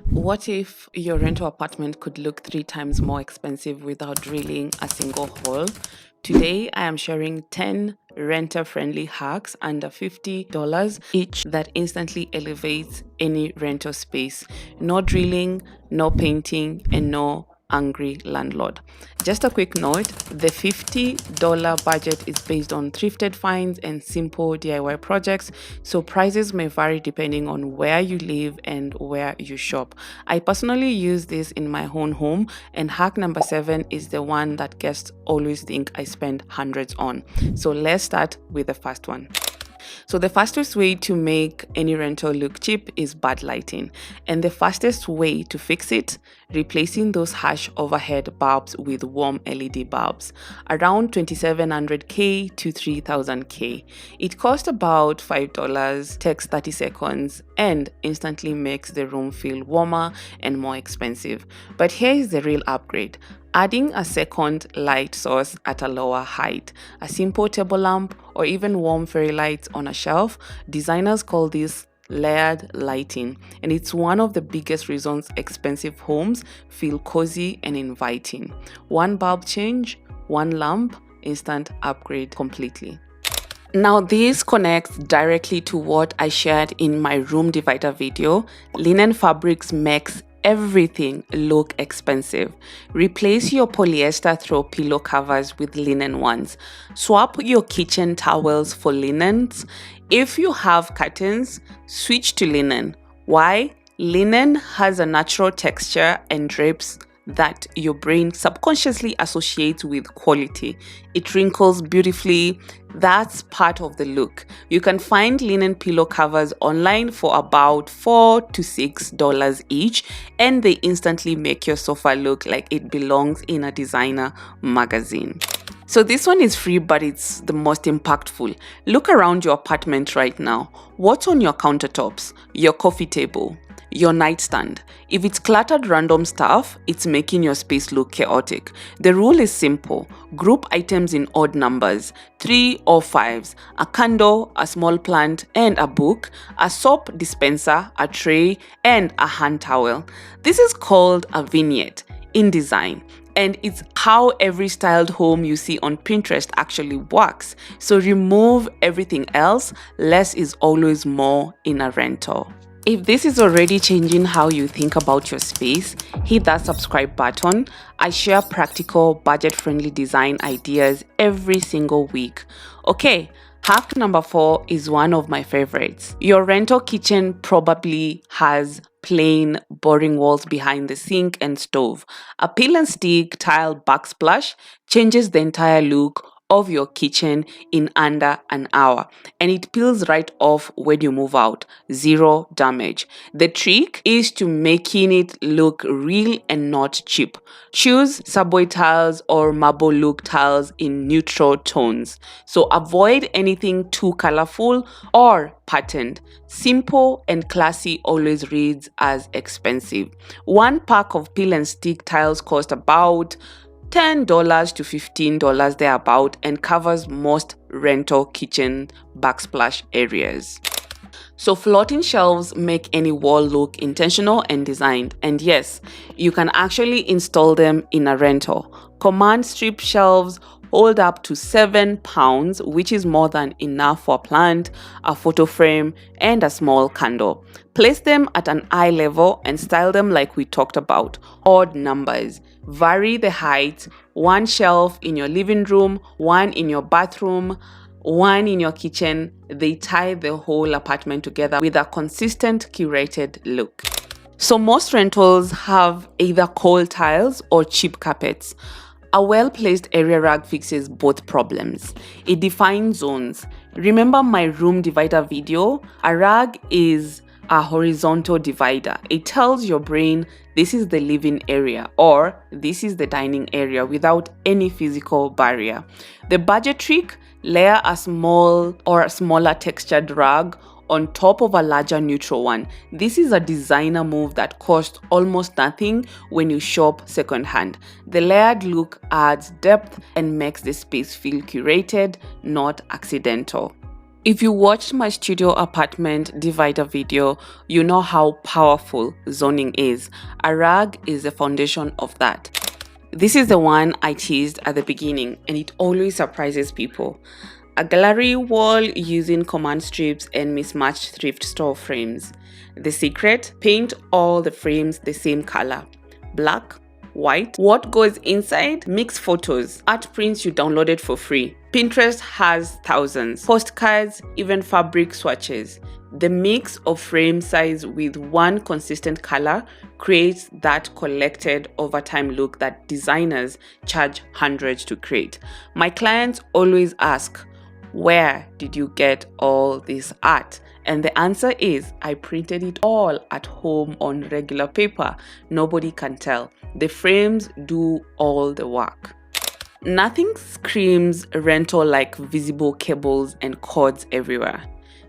What if your rental apartment could look 3 times more expensive without drilling a single hole? Today, I am sharing 10 renter friendly hacks under $50 each that instantly elevates any rental space. No drilling, no painting, and no angry landlord. Just a quick note, the $50 budget is based on thrifted finds and simple DIY projects, so prices may vary depending on where you live and where you shop. I personally use this in my own home, and hack number 7 is the one that guests always think I spend hundreds on. So let's start with the first one. So the fastest way to make any rental look cheap is bad lighting. And the fastest way to fix it, replacing those harsh overhead bulbs with warm LED bulbs, around 2700K to 3000K. It costs about $5, takes 30 seconds, and instantly makes the room feel warmer and more expensive. But here is the real upgrade. Adding a second light source at a lower height, a simple table lamp, or even warm fairy lights on a shelf. Designers call this layered lighting, and it's one of the biggest reasons expensive homes feel cozy and inviting. One bulb change, one lamp, instant upgrade completely. Now this connects directly to what I shared in my room divider video. Linen fabrics makes everything look expensive. Replace your polyester throw pillow covers with linen ones. Swap your kitchen towels for linens. If you have curtains, switch to linen. Why? Linen has a natural texture and drapes that your brain subconsciously associates with quality. It wrinkles beautifully. That's part of the look. You can find linen pillow covers online for about $4 to $6 each, and they instantly make your sofa look like it belongs in a designer magazine. So this one is free, but it's the most impactful. Look around your apartment right now. What's on your countertops, your coffee table, your nightstand? If it's cluttered random stuff, it's making your space look chaotic. The rule is simple. Group items in odd numbers, 3 or 5s, a candle, a small plant, and a book, a soap dispenser, a tray, and a hand towel. This is called a vignette in design, and it's how every styled home you see on Pinterest actually works. So remove everything else. Less is always more in a rental. If this is already changing how you think about your space, hit that subscribe button. I share practical, budget-friendly design ideas every single week. Okay, hack number 4 is one of my favorites. Your rental kitchen probably has plain, boring walls behind the sink and stove. A peel-and-stick tile backsplash changes the entire look of your kitchen in under an hour, and it peels right off when you move out. Zero damage. The trick is to making it look real and not cheap. Choose subway tiles or marble look tiles in neutral tones. So avoid anything too colorful or patterned. Simple and classy always reads as expensive. One pack of peel and stick tiles cost about $10 to $15 thereabout, and covers most rental kitchen backsplash areas. So floating shelves make any wall look intentional and designed. And yes, you can actually install them in a rental. Command strip shelves hold up to 7 pounds, which is more than enough for a plant, a photo frame, and a small candle. Place them at an eye level and style them like we talked about. Odd numbers. Vary the height. One shelf in your living room, one in your bathroom, one in your kitchen. They tie the whole apartment together with a consistent, curated look. So most rentals have either cold tiles or cheap carpets. A well-placed area rag fixes both problems. It defines zones. Remember my room divider video? A rag is a horizontal divider. It tells your brain this is the living area or this is the dining area without any physical barrier. The budget trick: layer a small or a smaller textured rag on top of a larger neutral one. This is a designer move that costs almost nothing when you shop secondhand. The layered look adds depth and makes the space feel curated, not accidental. If you watched my studio apartment divider video, you know how powerful zoning is. A rug is the foundation of that. This is the one I teased at the beginning, and it always surprises people. A gallery wall using command strips and mismatched thrift store frames. The secret? Paint all the frames the same color. Black, white. What goes inside? Mix photos, art prints you downloaded for free. Pinterest has thousands. Postcards, even fabric swatches. The mix of frame size with one consistent color creates that collected over time look that designers charge hundreds to create. My clients always ask, where did you get all this art? And the answer is, I printed it all at home on regular paper. Nobody can tell. The frames do all the work. Nothing screams rental like visible cables and cords everywhere.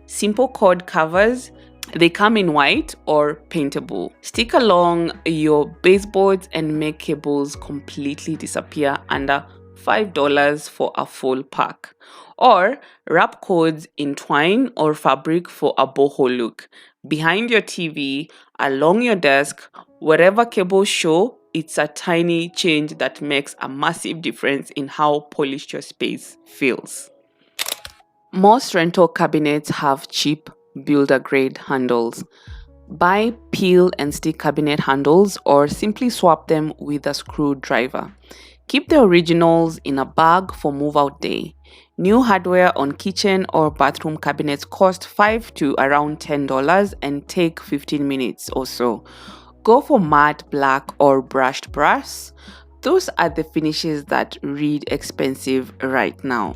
Simple cord covers, they come in white or paintable. Stick along your baseboards and make cables completely disappear under $5 for a full pack. Or wrap cords in twine or fabric for a boho look. Behind your TV, along your desk, wherever cables show, it's a tiny change that makes a massive difference in how polished your space feels. Most rental cabinets have cheap builder-grade handles. Buy peel-and-stick cabinet handles or simply swap them with a screwdriver. Keep the originals in a bag for move-out day. New hardware on kitchen or bathroom cabinets cost $5 to around $10 and take 15 minutes or so. Go for matte black or brushed brass. Those are the finishes that read expensive right now.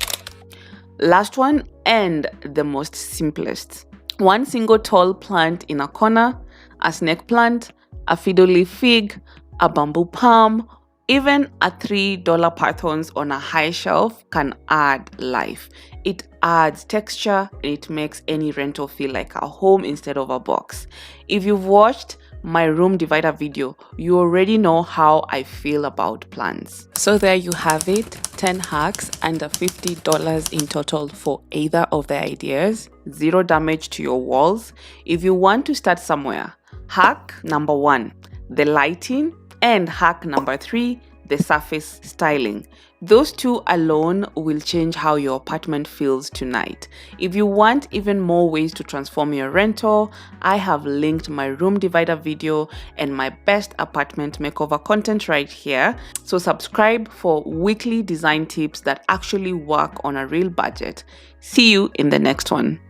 Last one, and the most simplest. One single tall plant in a corner, a snake plant, a fiddle leaf fig, a bamboo palm, even a $3 pythons on a high shelf can add life. It adds texture and it makes any rental feel like a home instead of a box. If you've watched my room divider video, you already know how I feel about plants. So there you have it, 10 hacks under $50 in total for either of the ideas. Zero damage to your walls. If you want to start somewhere, hack number 1, the lighting, and hack number 3, the surface styling. Those two alone will change how your apartment feels tonight. If you want even more ways to transform your rental, I have linked my room divider video and my best apartment makeover content right here. So subscribe for weekly design tips that actually work on a real budget. See you in the next one.